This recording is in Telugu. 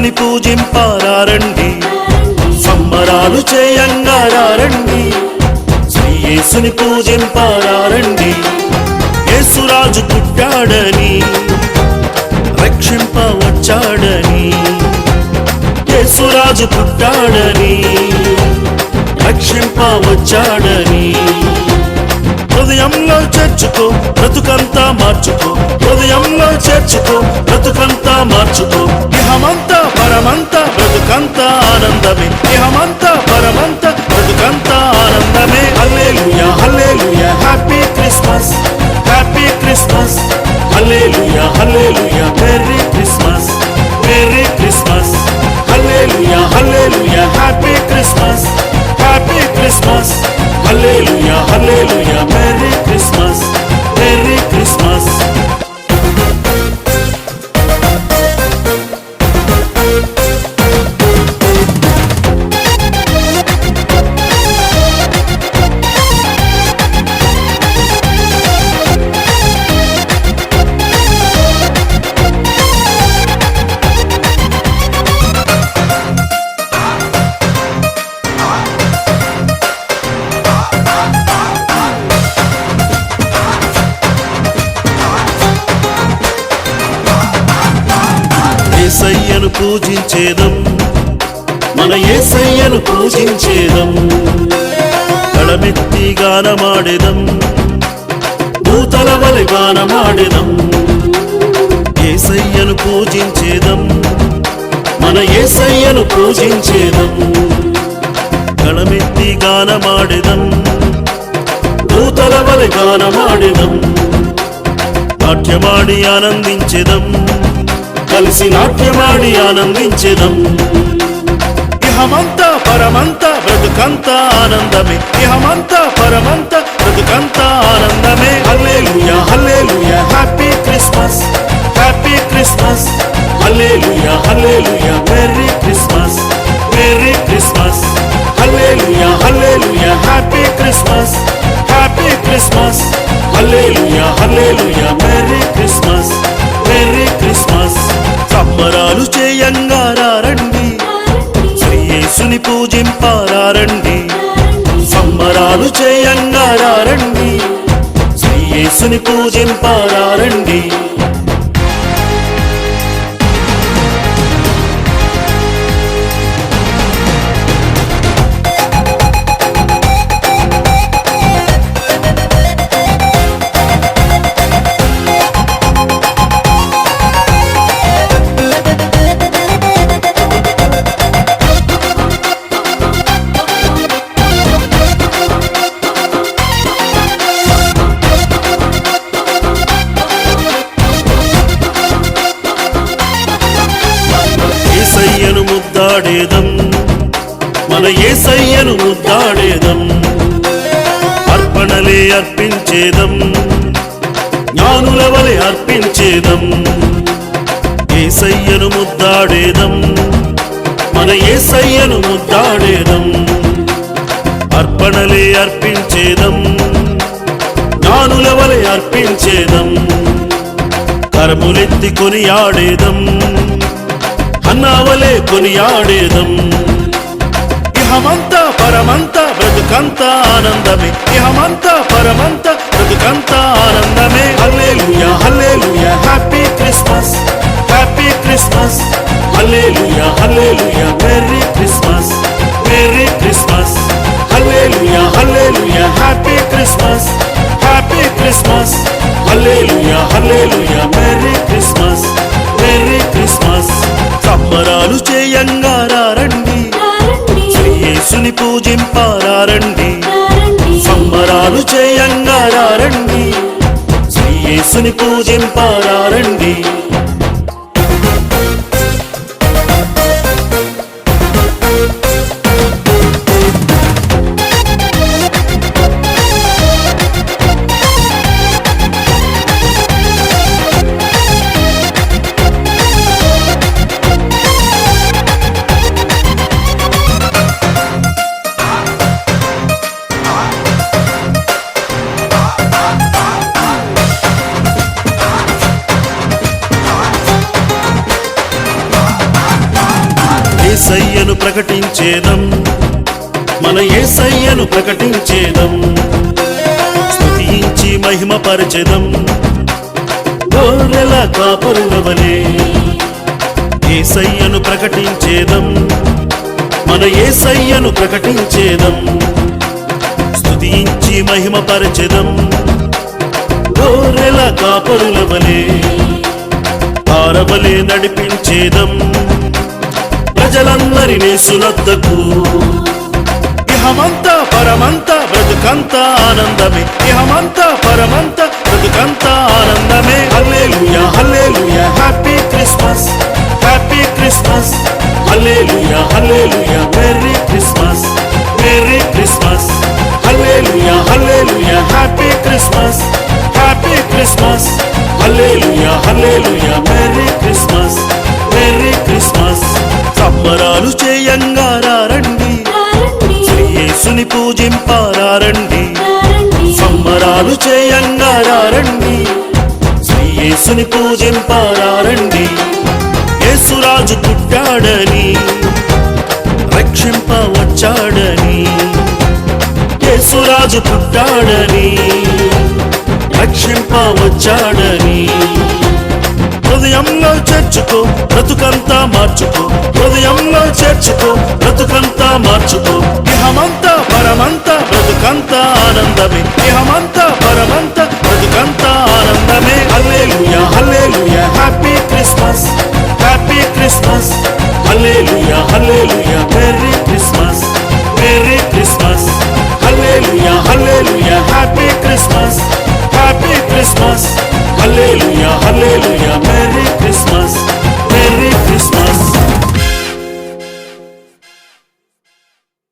యేసుని పూజింపారండి, సంబరాలు చేయంగారండి. శ్రీ యేసుని పూజింపారండి. యేసురాజు పుట్టాడని, రక్షింప వచ్చాడని. యేసురాజు పుట్టాడని, రక్షింప వచ్చాడని. హృదయంలో చేర్చుకో, బ్రతుకంతా మార్చుకో. హృదయంలో చేర్చుకో, బ్రతుకంతా మార్చుకో. ఇహమంతా పరమంతా బ్రతుకంతా ఆనందమే. ఇహమంతా పరమంతా బ్రతుకంతా ఆనందమే. హల్లెలూయా హల్లెలూయా, హ్యాపీ క్రిస్మస్, హ్యాపీ క్రిస్మస్. హల్లెలూయా హల్లెలూయా, మెర్రీ క్రిస్మస్, మెర్రీ క్రిస్మస్. హల్లెలూయా హల్లెలూయా, హ్యాపీ క్రిస్మస్, హ్యాపీ క్రిస్మస్. హల్లెలూయా హల్లెలూయా, మెర్రీ క్రిస్మస్, మెర్రీ క్రిస్మస్. యేసయ్యను పూజించేదం, మన యేసయ్యను పూజించేదం. కళమెత్తి గానమాడెదం, దూతల వలె గానమాడెదం. యేసయ్యను పూజించేదం, మన యేసయ్యను పూజించేదం. కళమెత్తి గానమాడెదం, దూతల వలె గానమాడెదం. నాట్యమాడి ఆనందించెదం, కలిసి నాట్యమాడి ఆనందించెదం. ఇహమంతా పరమంతా బ్రతుకంతా ఆనందమే. ఇహమంతా పరమంతా బ్రతుకంతా ఆనందమే. హల్లెలూయా హల్లెలూయా, హ్యాపీ క్రిస్మస్, హ్యాపీ క్రిస్మస్. హల్లెలూయా హల్లెలూయా, మెర్రీ క్రిస్మస్, మెర్రీ క్రిస్మస్. హల్లెలూయా హల్లెలూయా, హ్యాపీ క్రిస్మస్, హ్యాపీ క్రిస్మస్. హల్లెలూయా హల్లెలూయా, మెర్రీ క్రిస్మస్, మెర్రీ క్రిస్మస్. సంబరాలు చేయంగారండి, శ్రీ యేసుని పూజింపారండి. సంబరాలు చేయంగారండి, శ్రీ యేసుని పూజింపారండి. యేసయ్యను ముద్దాడేదం, మన యేసయ్యను ముద్దాడేదం. అర్పణలే అర్పించేదం, జ్ఞానుల వలె అర్పించేదం. యేసయ్యను ముద్దాడేదం, మన యేసయ్యను ముద్దాడేదం. అర్పణలే అర్పించేదం, జ్ఞానుల వలె అర్పించేదం. కరములెత్తి కొనియాడేదం, అన్నావలే కొనియాడేదం. ఇహమంతా పరమంతా బ్రతుకంతా ఆనందమే. ఇహమంతా పరమంతా బ్రతుకంతా ఆనందమే. హల్లెలూయా హల్లెలూయా, హ్యాపీ క్రిస్మస్, హ్యాపీ క్రిస్మస్. హల్లెలూయా హల్లెలూయా, మెర్రీ క్రిస్మస్, మెర్రీ క్రిస్మస్. హల్లెలూయా హల్లెలూయా, హ్యాపీ క్రిస్మస్, హ్యాపీ క్రిస్మస్. హల్లెలూయా హల్లెలూయా, మెర్రీ క్రిస్మస్, మెర్రీ క్రిస్మస్. సంబరాలు చేయంగారండి, శ్రీ యేసుని పూజింపారండి. సంబరాలు చేయంగారండి, శ్రీ యేసుని పూజింపారండి. యేసయ్యను ప్రకటించేదం, మన యేసయ్యను ప్రకటించేదం, స్తుతించి మహిమపరచెదం గొర్రెల కాపరుల వలె. యేసయ్యను ప్రకటించేదం, మన యేసయ్యను ప్రకటించేదం, స్తుతించి మహిమపరచెదం గొర్రెల కాపరుల వలె. తారవలే నడిపించేదం ప్రజలందరినీ సునద్దకు. ఇహమంతా పరమంతా బ్రతుకంతా ఆనందమే, ఇహమంతా పరమంతా బ్రతుకంతా ఆనందమే. హల్లెలూయా హల్లెలూయా హ్యాపీ క్రిస్మస్, హ్యాపీ క్రిస్మస్. హల్లెలూయా హల్లెలూయా మెర్రీ క్రిస్మస్, మెర్రీ క్రిస్మస్. హల్లెలూయా హల్లెలూయా హ్యాపీ క్రిస్మస్, హ్యాపీ క్రిస్మస్. హల్లెలూయా హల్లెలూయా మెర్రీ క్రిస్మస్, మెర్రీ క్రిస్మస్. సంబరాలు చేయంగా రండి, శ్రీ యేసుని పూజింపారండి. సంబరాలు చేయంగా రండి, శ్రీ యేసుని పూజింపారండి. యేసురాజు పుట్టాడని, రక్షింప వచ్చాడని. యేసురాజు పుట్టాడని, రక్షింప వచ్చాడని. హృదయంలో చేర్చుకో బ్రతుకంతా మార్చుకో, హృదయంలో చేర్చుకో బ్రతుకంతా మార్చుకో. ఇహమంతా పరమంతా బ్రతుకంతా ఆనందమే, ఇహమంతా పరమంతా బ్రతుకంతా ఆనందమే. హల్లెలూయా హల్లెలూయా హ్యాపీ క్రిస్మస్, హ్యాపీ క్రిస్మస్. హల్లెలూయా హల్లెలూయా